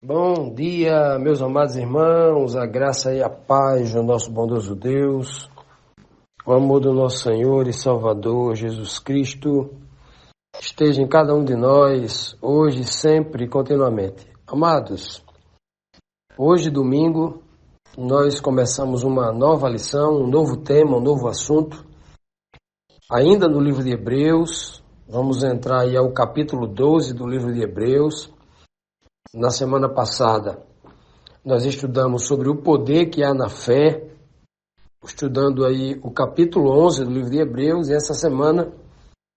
Bom dia, meus amados irmãos, a graça e a paz do nosso bondoso Deus, o amor do nosso Senhor e Salvador Jesus Cristo, esteja em cada um de nós, hoje, sempre e continuamente. Amados, hoje, domingo, nós começamos uma nova lição, um novo tema, um novo assunto, ainda no livro de Hebreus. Vamos entrar aí ao capítulo 12 do livro de Hebreus. Na semana passada, nós estudamos sobre o poder que há na fé, estudando aí o capítulo 11 do livro de Hebreus, e essa semana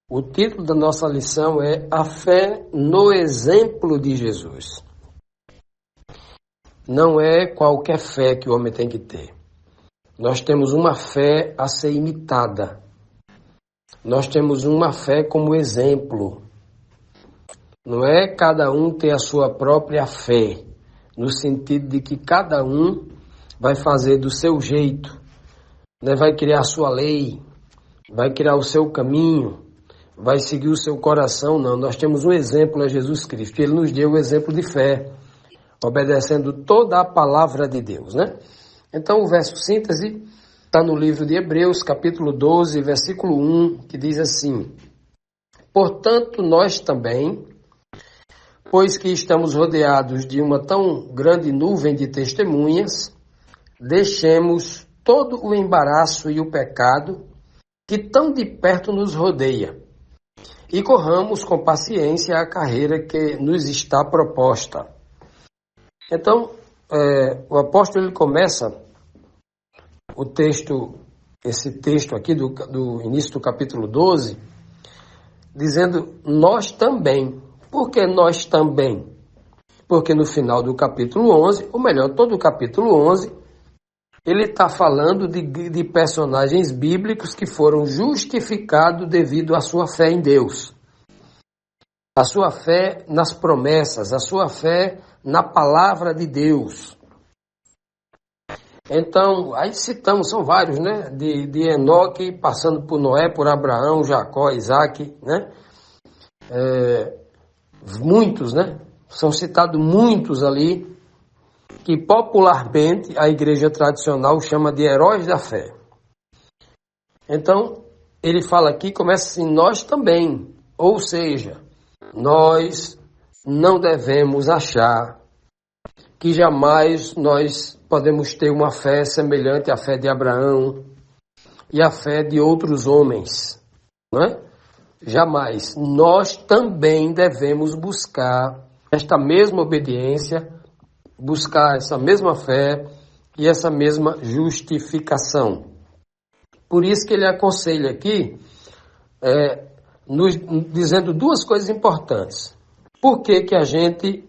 o título da nossa lição é A Fé no Exemplo de Jesus. Não é qualquer fé que o homem tem que ter. Nós temos uma fé a ser imitada. Nós temos uma fé como exemplo. Não é cada um ter a sua própria fé, no sentido de que cada um vai fazer do seu jeito, né? Vai criar a sua lei, vai criar o seu caminho, vai seguir o seu coração. Não, nós temos um exemplo, é Jesus Cristo. Ele nos deu o exemplo de fé, obedecendo toda a palavra de Deus, né? Então o verso síntese está no livro de Hebreus, capítulo 12, versículo 1, que diz assim: Portanto, nós também, pois que estamos rodeados de uma tão grande nuvem de testemunhas, deixemos todo o embaraço e o pecado que tão de perto nos rodeia e corramos com paciência a carreira que nos está proposta. Então, o apóstolo ele começa o texto, esse texto aqui do início do capítulo 12, dizendo nós também. Por que nós também? Porque no final do capítulo 11, ou melhor, todo o capítulo 11, ele está falando de personagens bíblicos que foram justificados devido à sua fé em Deus. A sua fé nas promessas, a sua fé na palavra de Deus. Então, aí citamos, são vários, né? De Enoque, passando por Noé, por Abraão, Jacó, Isaac, né? Muitos, né? São citados muitos ali, que popularmente a igreja tradicional chama de heróis da fé. Então, ele fala aqui, começa assim, nós também. Ou seja, nós não devemos achar que jamais nós podemos ter uma fé semelhante à fé de Abraão e à fé de outros homens, não é? Jamais. Nós também devemos buscar esta mesma obediência, buscar essa mesma fé e essa mesma justificação. Por isso que ele aconselha aqui, nos dizendo duas coisas importantes. Por que que a gente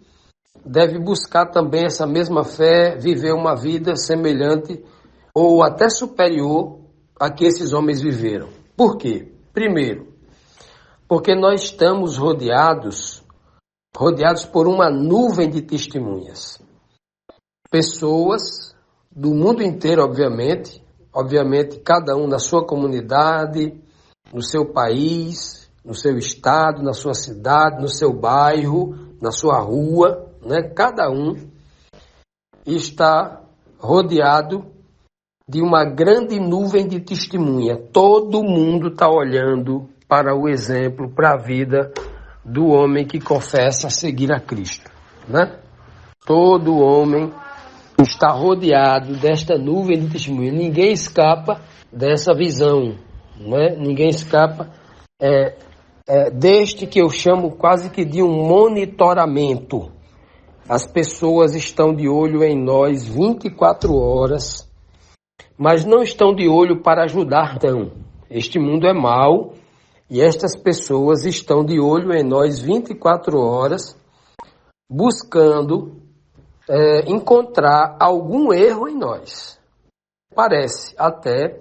deve buscar também essa mesma fé, viver uma vida semelhante ou até superior a que esses homens viveram? Por quê? Primeiro, porque nós estamos rodeados por uma nuvem de testemunhas. Pessoas do mundo inteiro, obviamente, cada um na sua comunidade, no seu país, no seu estado, na sua cidade, no seu bairro, na sua rua, né? Cada um está rodeado de uma grande nuvem de testemunha. Todo mundo está olhando para o exemplo, para a vida do homem que confessa seguir a Cristo, né? Todo homem está rodeado desta nuvem de testemunho. Ninguém escapa dessa visão, né? Ninguém escapa deste que eu chamo quase que de um monitoramento. As pessoas estão de olho em nós 24 horas, mas não estão de olho para ajudar, não. Este mundo é mau e estas pessoas estão de olho em nós 24 horas, buscando encontrar algum erro em nós. Parece até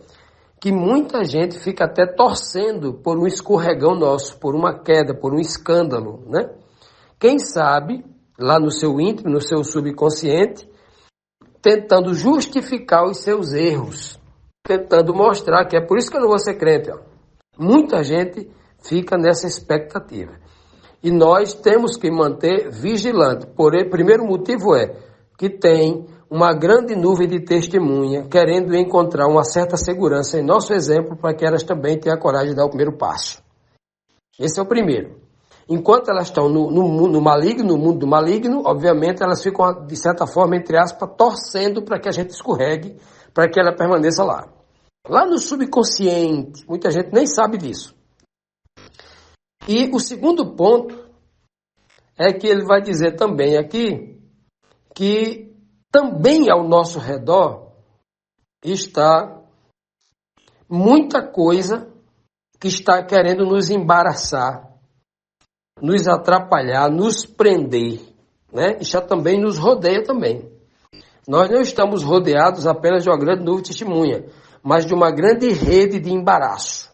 que muita gente fica até torcendo por um escorregão nosso, por uma queda, por um escândalo, né? Quem sabe, lá no seu íntimo, no seu subconsciente, tentando justificar os seus erros, tentando mostrar que é por isso que eu não vou ser crente. Ó. Muita gente fica nessa expectativa. E nós temos que manter vigilante. Porém, o primeiro motivo é que tem uma grande nuvem de testemunha querendo encontrar uma certa segurança em nosso exemplo para que elas também tenham a coragem de dar o primeiro passo. Esse é o primeiro. Enquanto elas estão no mundo do maligno, obviamente elas ficam, de certa forma, entre aspas, torcendo para que a gente escorregue, para que ela permaneça lá. Lá no subconsciente, muita gente nem sabe disso. E o segundo ponto é que ele vai dizer também aqui que também ao nosso redor está muita coisa que está querendo nos embaraçar, nos atrapalhar, nos prender, né? Isso também nos rodeia também. Nós não estamos rodeados apenas de uma grande nuvem de testemunha, mas de uma grande rede de embaraço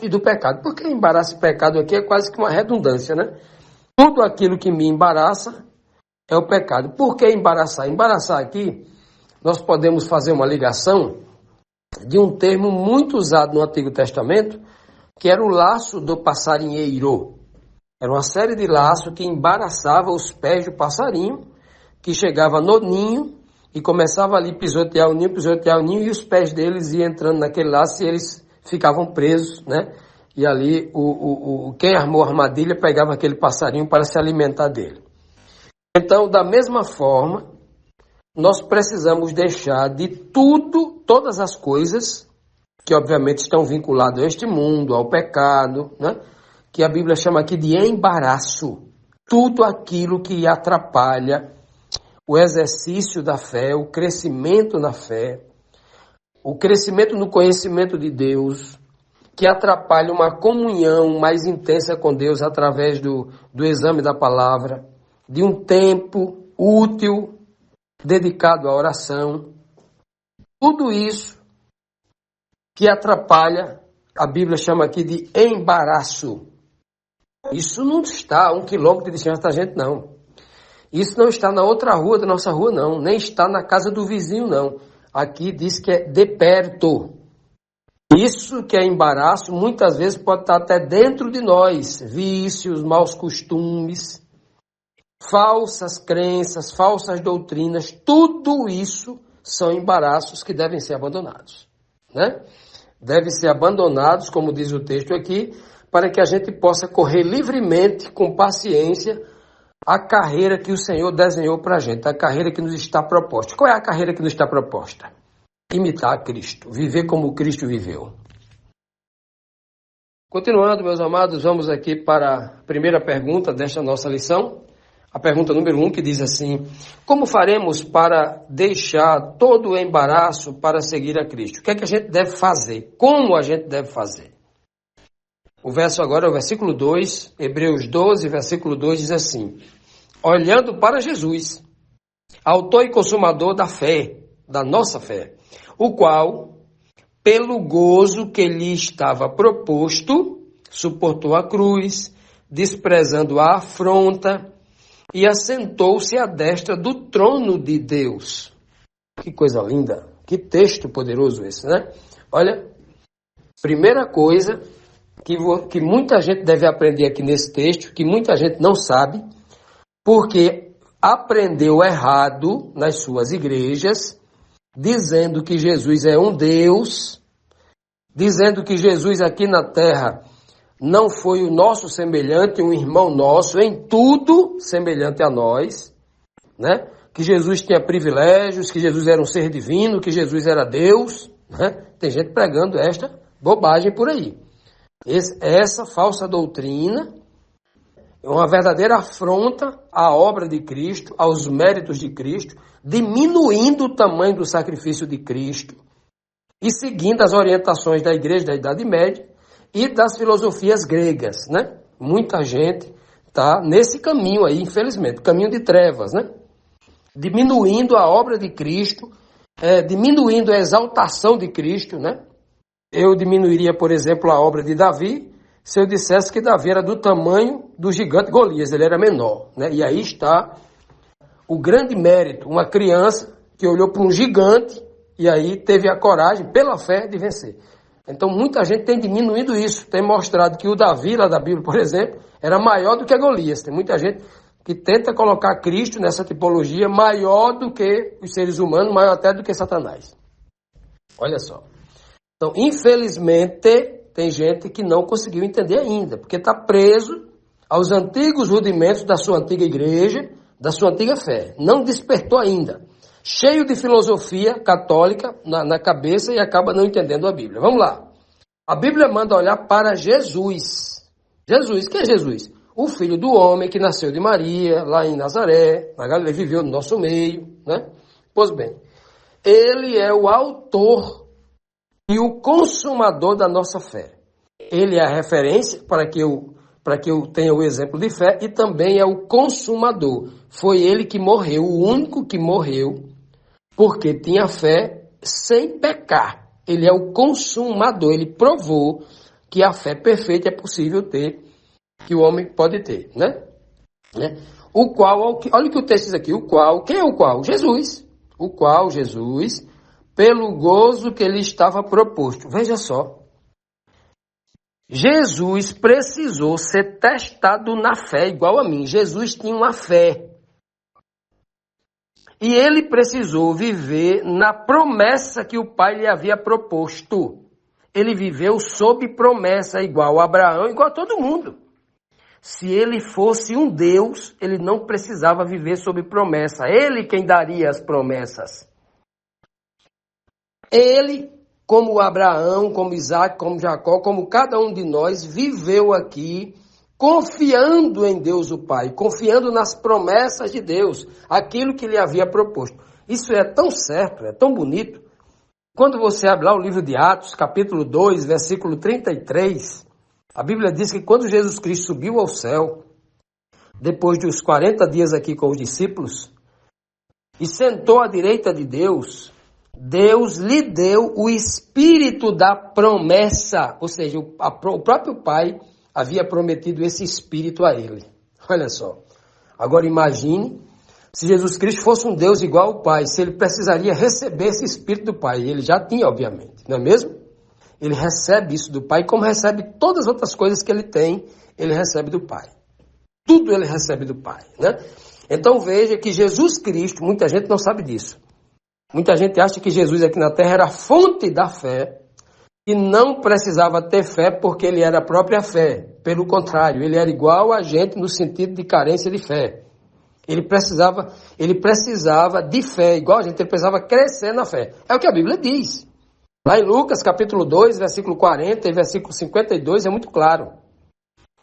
e do pecado. Porque embaraço e pecado aqui é quase que uma redundância, né? Tudo aquilo que me embaraça é o pecado. Por que embaraçar? Embaraçar aqui, nós podemos fazer uma ligação de um termo muito usado no Antigo Testamento, que era o laço do passarinheiro. Era uma série de laços que embaraçava os pés do passarinho, que chegava no ninho e começava ali a pisotear o ninho, e os pés deles iam entrando naquele laço e eles ficavam presos, né? E ali quem armou a armadilha pegava aquele passarinho para se alimentar dele. Então, da mesma forma, nós precisamos deixar de todas as coisas que obviamente estão vinculadas a este mundo, ao pecado, né? Que a Bíblia chama aqui de embaraço. Tudo aquilo que atrapalha o exercício da fé, o crescimento na fé, o crescimento no conhecimento de Deus, que atrapalha uma comunhão mais intensa com Deus através do exame da palavra, de um tempo útil dedicado à oração. Tudo isso que atrapalha, a Bíblia chama aqui de embaraço. Isso não está a 1 quilômetro de distância da gente, não. Isso não está na outra rua da nossa rua, não. Nem está na casa do vizinho, não. Aqui diz que é de perto. Isso que é embaraço, muitas vezes pode estar até dentro de nós. Vícios, maus costumes, falsas crenças, falsas doutrinas. Tudo isso são embaraços que devem ser abandonados, né? Devem ser abandonados, como diz o texto aqui, para que a gente possa correr livremente, com paciência, a carreira que o Senhor desenhou para a gente, a carreira que nos está proposta. Qual é a carreira que nos está proposta? Imitar a Cristo, viver como Cristo viveu. Continuando, meus amados, vamos aqui para a primeira pergunta desta nossa lição. A pergunta número 1, que diz assim: como faremos para deixar todo o embaraço para seguir a Cristo? O que é que a gente deve fazer? Como a gente deve fazer? O verso agora é o versículo 2, Hebreus 12, versículo 2, diz assim: olhando para Jesus, autor e consumador da fé, da nossa fé, o qual, pelo gozo que lhe estava proposto, suportou a cruz, desprezando a afronta, e assentou-se à destra do trono de Deus. Que coisa linda, que texto poderoso esse, né? Olha, primeira coisa que muita gente deve aprender aqui nesse texto, que muita gente não sabe, porque aprendeu errado nas suas igrejas, dizendo que Jesus é um Deus, dizendo que Jesus aqui na terra não foi o nosso semelhante, um irmão nosso, em tudo semelhante a nós, né? Que Jesus tinha privilégios, que Jesus era um ser divino, que Jesus era Deus, né? Tem gente pregando esta bobagem por aí. Essa falsa doutrina é uma verdadeira afronta à obra de Cristo, aos méritos de Cristo, diminuindo o tamanho do sacrifício de Cristo e seguindo as orientações da Igreja da Idade Média e das filosofias gregas, né? Muita gente está nesse caminho aí, infelizmente, caminho de trevas, né? Diminuindo a obra de Cristo, diminuindo a exaltação de Cristo, né? Eu diminuiria, por exemplo, a obra de Davi, se eu dissesse que Davi era do tamanho do gigante Golias, ele era menor, né? E aí está o grande mérito, uma criança que olhou para um gigante e aí teve a coragem, pela fé, de vencer. Então, muita gente tem diminuído isso, tem mostrado que o Davi, lá da Bíblia, por exemplo, era maior do que Golias. Tem muita gente que tenta colocar Cristo nessa tipologia maior do que os seres humanos, maior até do que Satanás. Olha só. Então, infelizmente, tem gente que não conseguiu entender ainda, porque está preso aos antigos rudimentos da sua antiga igreja, da sua antiga fé. Não despertou ainda. Cheio de filosofia católica na cabeça e acaba não entendendo a Bíblia. Vamos lá. A Bíblia manda olhar para Jesus. Jesus, quem é Jesus? O filho do homem que nasceu de Maria, lá em Nazaré, na Galileia, viveu no nosso meio, né? Pois bem, ele é o autor e o consumador da nossa fé. Ele é a referência para que eu tenha o exemplo de fé e também é o consumador. Foi ele que morreu, o único que morreu, porque tinha fé sem pecar. Ele é o consumador, ele provou que a fé perfeita é possível ter, que o homem pode ter, né? O qual, olha o que o texto diz aqui, quem é o qual? Jesus. O qual Jesus, pelo gozo que lhe estava proposto. Veja só. Jesus precisou ser testado na fé, igual a mim. Jesus tinha uma fé. E ele precisou viver na promessa que o Pai lhe havia proposto. Ele viveu sob promessa, igual a Abraão, igual a todo mundo. Se ele fosse um Deus, ele não precisava viver sob promessa. Ele quem daria as promessas. Ele, como Abraão, como Isaac, como Jacó, como cada um de nós, viveu aqui confiando em Deus o Pai, confiando nas promessas de Deus, aquilo que lhe havia proposto. Isso é tão certo, é tão bonito. Quando você abre lá o livro de Atos, capítulo 2, versículo 33, a Bíblia diz que quando Jesus Cristo subiu ao céu, depois dos 40 dias aqui com os discípulos, e sentou à direita de Deus, Deus lhe deu o espírito da promessa, ou seja, o próprio Pai havia prometido esse espírito a ele. Olha só. Agora imagine se Jesus Cristo fosse um Deus igual ao Pai, se ele precisaria receber esse espírito do Pai. Ele já tinha, obviamente, não é mesmo? Ele recebe isso do Pai, como recebe todas as outras coisas que ele tem, ele recebe do Pai. Tudo ele recebe do Pai, né? Então veja que Jesus Cristo, muita gente não sabe disso. Muita gente acha que Jesus aqui na Terra era a fonte da fé e não precisava ter fé porque ele era a própria fé. Pelo contrário, ele era igual a gente no sentido de carência de fé. Ele precisava de fé, igual a gente, ele precisava crescer na fé. É o que a Bíblia diz. Lá em Lucas, capítulo 2, versículo 40 e versículo 52, é muito claro.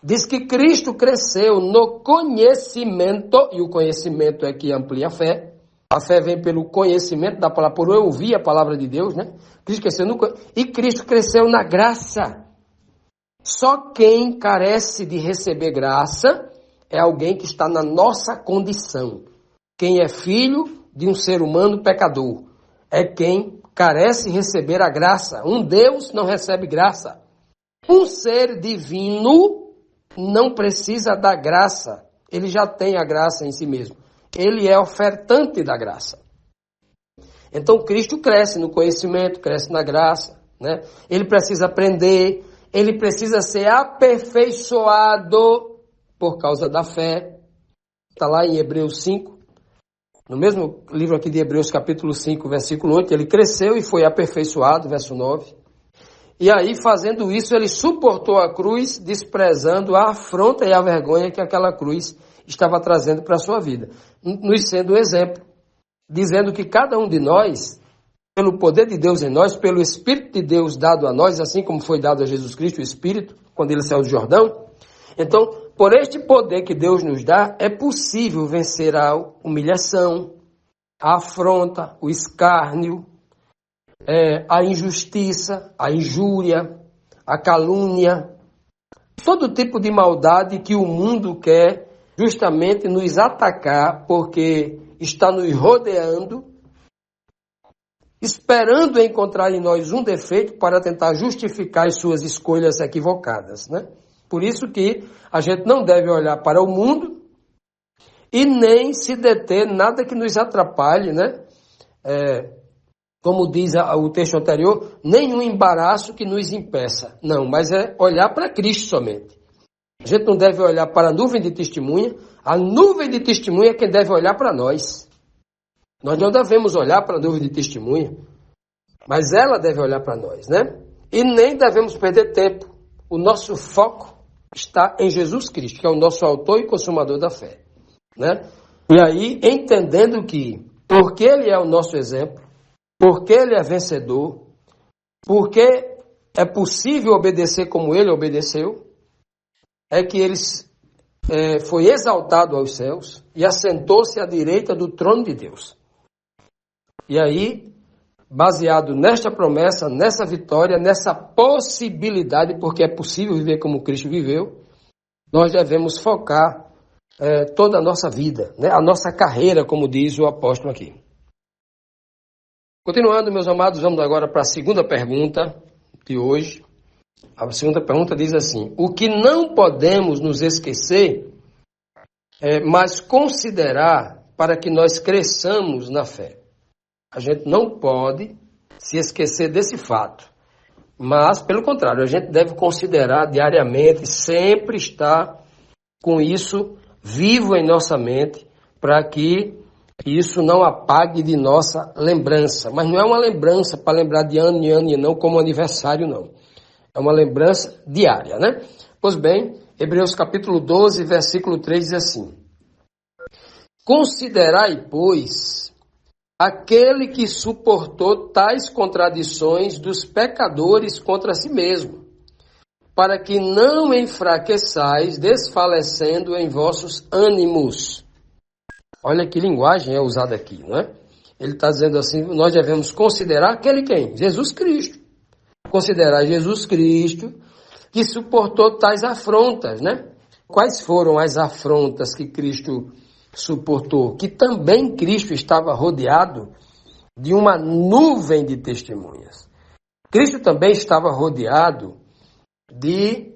Diz que Cristo cresceu no conhecimento, e o conhecimento é que amplia a fé. A fé vem pelo conhecimento da palavra, por eu ouvir a palavra de Deus, né? Cristo cresceu na graça. Só quem carece de receber graça é alguém que está na nossa condição. Quem é filho de um ser humano pecador é quem carece de receber a graça. Um Deus não recebe graça. Um ser divino não precisa da graça. Ele já tem a graça em si mesmo. Ele é ofertante da graça. Então Cristo cresce no conhecimento, cresce na graça, né? Ele precisa aprender, ele precisa ser aperfeiçoado por causa da fé. Está lá em Hebreus 5, no mesmo livro aqui de Hebreus, capítulo 5, versículo 8, ele cresceu e foi aperfeiçoado, verso 9. E aí, fazendo isso, ele suportou a cruz, desprezando a afronta e a vergonha que aquela cruz estava trazendo para a sua vida, nos sendo um exemplo, dizendo que cada um de nós, pelo poder de Deus em nós, pelo Espírito de Deus dado a nós, assim como foi dado a Jesus Cristo, o Espírito, quando ele saiu do Jordão, então, por este poder que Deus nos dá, é possível vencer a humilhação, a afronta, o escárnio, a injustiça, a injúria, a calúnia, todo tipo de maldade que o mundo quer justamente nos atacar, porque está nos rodeando, esperando encontrar em nós um defeito para tentar justificar as suas escolhas equivocadas, né? Por isso que a gente não deve olhar para o mundo e nem se deter nada que nos atrapalhe, né? Como diz o texto anterior, nenhum embaraço que nos impeça. Não, mas é olhar para Cristo somente. A gente não deve olhar para a nuvem de testemunha. A nuvem de testemunha é quem deve olhar para nós. Nós não devemos olhar para a nuvem de testemunha, mas ela deve olhar para nós, né? E nem devemos perder tempo. O nosso foco está em Jesus Cristo, que é o nosso autor e consumador da fé, né? E aí, entendendo que, porque Ele é o nosso exemplo, porque Ele é vencedor, porque é possível obedecer como Ele obedeceu, é que Ele foi exaltado aos céus e assentou-se à direita do trono de Deus. E aí, baseado nesta promessa, nessa vitória, nessa possibilidade, porque é possível viver como Cristo viveu, nós devemos focar toda a nossa vida, né? A nossa carreira, como diz o apóstolo aqui. Continuando, meus amados, vamos agora para a segunda pergunta de hoje. A segunda pergunta diz assim: o que não podemos nos esquecer, mas considerar para que nós cresçamos na fé. A gente não pode se esquecer desse fato, mas, pelo contrário, a gente deve considerar diariamente, sempre estar com isso vivo em nossa mente, para que isso não apague de nossa lembrança. Mas não é uma lembrança para lembrar de ano em ano e não como aniversário, não. É uma lembrança diária, né? Pois bem, Hebreus capítulo 12, versículo 3 diz assim: considerai, pois, aquele que suportou tais contradições dos pecadores contra si mesmo, para que não enfraqueçais, desfalecendo em vossos ânimos. Olha que linguagem é usada aqui, não é? Ele está dizendo assim, nós devemos considerar aquele quem? Jesus Cristo. Considerar Jesus Cristo, que suportou tais afrontas, né? Quais foram as afrontas que Cristo suportou? Que também Cristo estava rodeado de uma nuvem de testemunhas. Cristo também estava rodeado de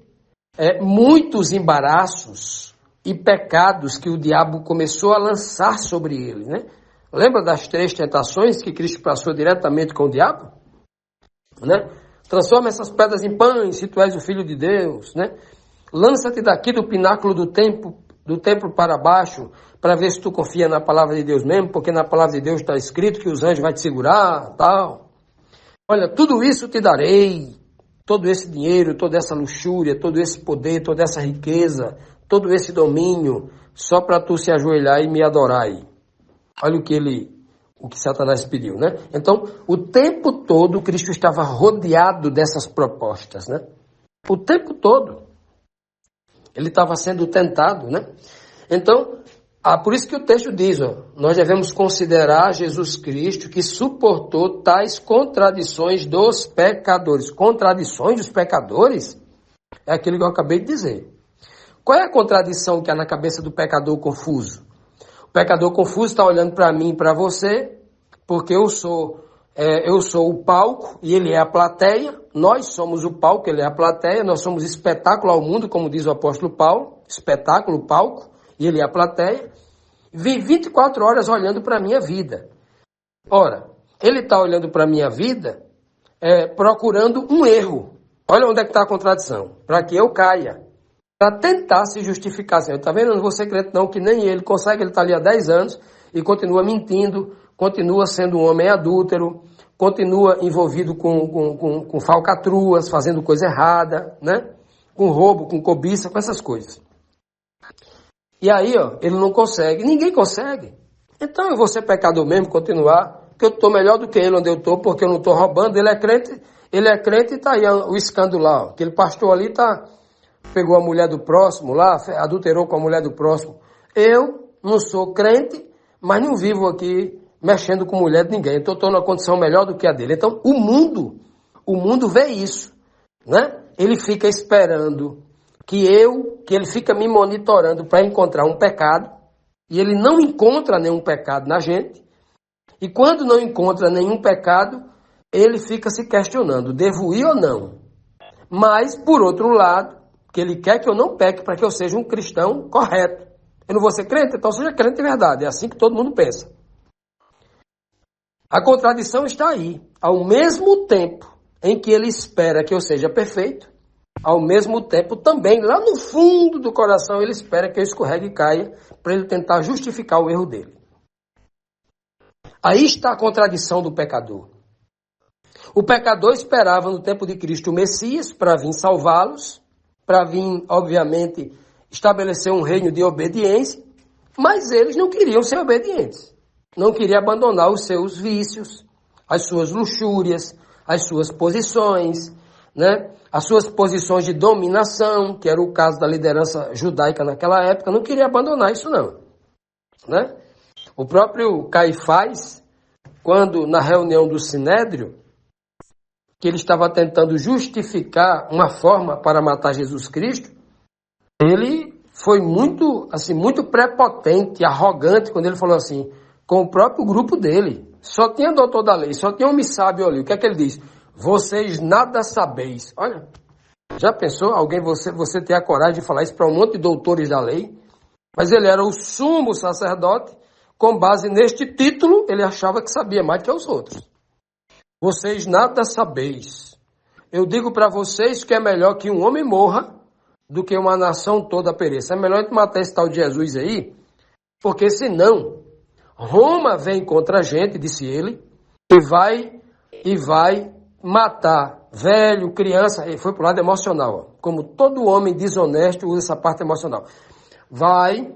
muitos embaraços e pecados que o diabo começou a lançar sobre ele, né? Lembra das 3 tentações que Cristo passou diretamente com o diabo? Né? Transforma essas pedras em pães, se tu és o Filho de Deus, né? Lança-te daqui do pináculo do templo para baixo, para ver se tu confia na palavra de Deus mesmo, porque na palavra de Deus está escrito que os anjos vão te segurar, tal. Olha, tudo isso te darei, todo esse dinheiro, toda essa luxúria, todo esse poder, toda essa riqueza, todo esse domínio, só para tu se ajoelhar e me adorar aí. Olha o que Satanás pediu, né? Então, o tempo todo Cristo estava rodeado dessas propostas, né? O tempo todo. Ele estava sendo tentado, né? Então, por isso que o texto diz, nós devemos considerar Jesus Cristo que suportou tais contradições dos pecadores. Contradições dos pecadores? É aquilo que eu acabei de dizer. Qual é a contradição que há na cabeça do pecador confuso? O pecador confuso está olhando para mim e para você, porque eu sou o palco e ele é a plateia. Nós somos o palco, ele é a plateia. Nós somos espetáculo ao mundo, como diz o apóstolo Paulo. Espetáculo, palco, e ele é a plateia. Vem 24 horas olhando para a minha vida. Ora, ele está olhando para a minha vida procurando um erro. Olha onde é que está a contradição. Para que eu caia. Para tentar se justificar. Está vendo? Eu não vou ser crente não, que nem ele consegue. Ele está ali há 10 anos e continua mentindo, continua sendo um homem adúltero, continua envolvido com falcatruas, fazendo coisa errada, né? Com roubo, com cobiça, com essas coisas. E aí, ele não consegue, ninguém consegue. Então eu vou ser pecador mesmo, continuar, porque eu estou melhor do que ele onde eu estou, porque eu não estou roubando, ele é crente e está aí o escândalo lá. Aquele pastor ali pegou a mulher do próximo lá, adulterou com a mulher do próximo. Eu não sou crente, mas não vivo aqui mexendo com mulher de ninguém. Então eu estou numa condição melhor do que a dele. Então o mundo vê isso, né? Ele fica esperando que ele fica me monitorando para encontrar um pecado, e ele não encontra nenhum pecado na gente, e quando não encontra nenhum pecado, ele fica se questionando, devo ir ou não? Mas, por outro lado, que ele quer que eu não peque para que eu seja um cristão correto. Eu não vou ser crente, então seja crente de verdade. É assim que todo mundo pensa. A contradição está aí. Ao mesmo tempo em que ele espera que eu seja perfeito, ao mesmo tempo também, lá no fundo do coração, ele espera que eu escorregue e caia para ele tentar justificar o erro dele. Aí está a contradição do pecador. O pecador esperava no tempo de Cristo o Messias para vir salvá-los, para vir, obviamente, estabelecer um reino de obediência, mas eles não queriam ser obedientes. Não queriam abandonar os seus vícios, as suas luxúrias, as suas posições, né? As suas posições de dominação, que era o caso da liderança judaica naquela época, não queria abandonar isso não, né? O próprio Caifás, quando na reunião do Sinédrio, que ele estava tentando justificar uma forma para matar Jesus Cristo, ele foi muito prepotente, arrogante, quando ele falou assim, com o próprio grupo dele. Só tinha doutor da lei, só tinha homem sábio ali. O que é que ele diz? Vocês nada sabeis. Olha, já pensou você ter a coragem de falar isso para um monte de doutores da lei? Mas ele era o sumo sacerdote, com base neste título, ele achava que sabia mais que os outros. Vocês nada sabeis. Eu digo para vocês que é melhor que um homem morra do que uma nação toda pereça. É melhor a gente matar esse tal de Jesus aí, porque senão Roma vem contra a gente, disse ele, e vai matar velho, criança, e foi pro lado emocional, ó. Como todo homem desonesto usa essa parte emocional. Vai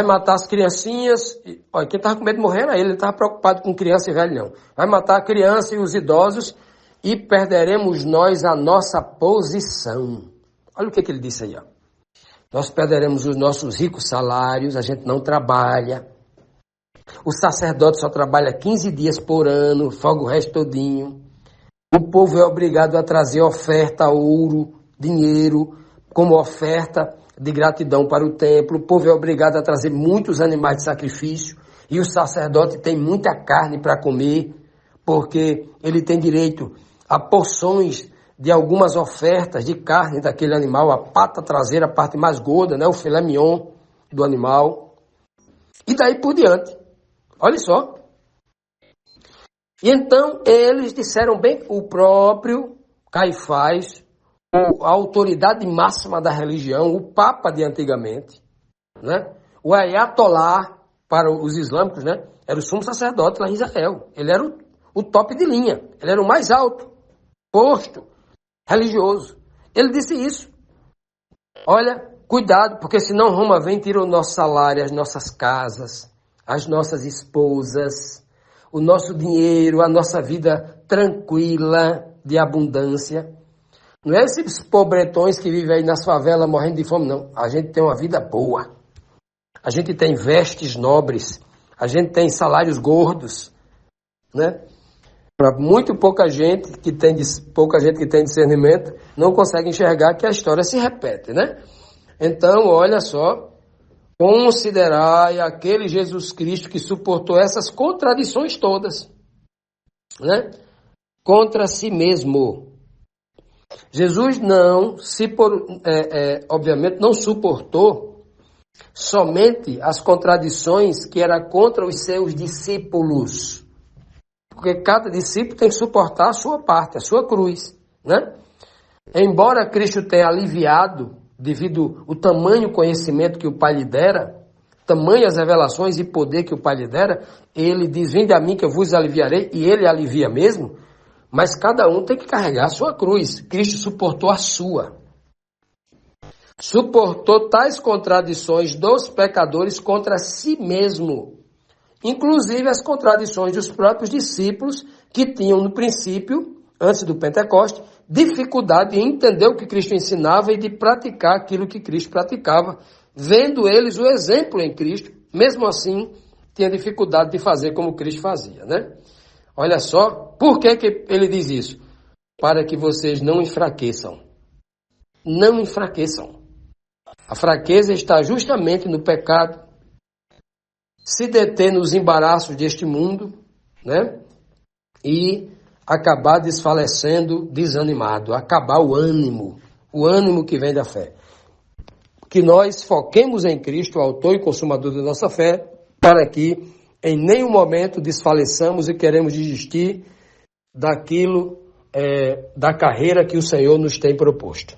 matar as criancinhas. Olha, quem estava com medo de morrer era ele, não estava preocupado com criança e velho, não. Vai matar a criança e os idosos e perderemos nós a nossa posição. Olha o que ele disse aí, ó. Nós perderemos os nossos ricos salários, a gente não trabalha. O sacerdote só trabalha 15 dias por ano, folga o resto todinho. O povo é obrigado a trazer oferta, ouro, dinheiro, como oferta de gratidão para o templo. O povo é obrigado a trazer muitos animais de sacrifício. E o sacerdote tem muita carne para comer, porque ele tem direito a porções de algumas ofertas de carne daquele animal, a pata traseira, a parte mais gorda, né, o filé mignon do animal. E daí por diante. Olha só. E então eles disseram bem, o próprio Caifás, a autoridade máxima da religião, o Papa de antigamente, né? O Ayatollah para os islâmicos, né? Era o sumo sacerdote lá em Israel. Ele era o top de linha, ele era o mais alto posto religioso. Ele disse isso. Olha, cuidado, porque senão Roma vem e tira o nosso salário, as nossas casas, as nossas esposas, o nosso dinheiro, a nossa vida tranquila, de abundância. Não é esses pobretões que vivem aí nas favelas morrendo de fome, não. A gente tem uma vida boa. A gente tem vestes nobres. A gente tem salários gordos, né? Para muito pouca gente que tem discernimento, não consegue enxergar que a história se repete, né? Então, olha só, considerai aquele Jesus Cristo que suportou essas contradições todas, né? Contra si mesmo. Jesus obviamente não suportou somente as contradições que era contra os seus discípulos. Porque cada discípulo tem que suportar a sua parte, a sua cruz, né? Embora Cristo tenha aliviado, devido ao tamanho conhecimento que o Pai lhe dera, tamanhas revelações e poder que o Pai lhe dera, ele diz, vinde a mim que eu vos aliviarei, e ele alivia mesmo, mas cada um tem que carregar a sua cruz. Cristo suportou a sua. Suportou tais contradições dos pecadores contra si mesmo, inclusive as contradições dos próprios discípulos que tinham no princípio, antes do Pentecoste, dificuldade em entender o que Cristo ensinava e de praticar aquilo que Cristo praticava, vendo eles o exemplo em Cristo, mesmo assim tinha dificuldade de fazer como Cristo fazia, né? Olha só, por que ele diz isso? Para que vocês não enfraqueçam. Não enfraqueçam. A fraqueza está justamente no pecado, se deter nos embaraços deste mundo, né? E acabar desfalecendo, desanimado, acabar o ânimo que vem da fé. Que nós foquemos em Cristo, o autor e consumador da nossa fé, para que em nenhum momento desfaleçamos e queremos desistir daquilo, da carreira que o Senhor nos tem proposto.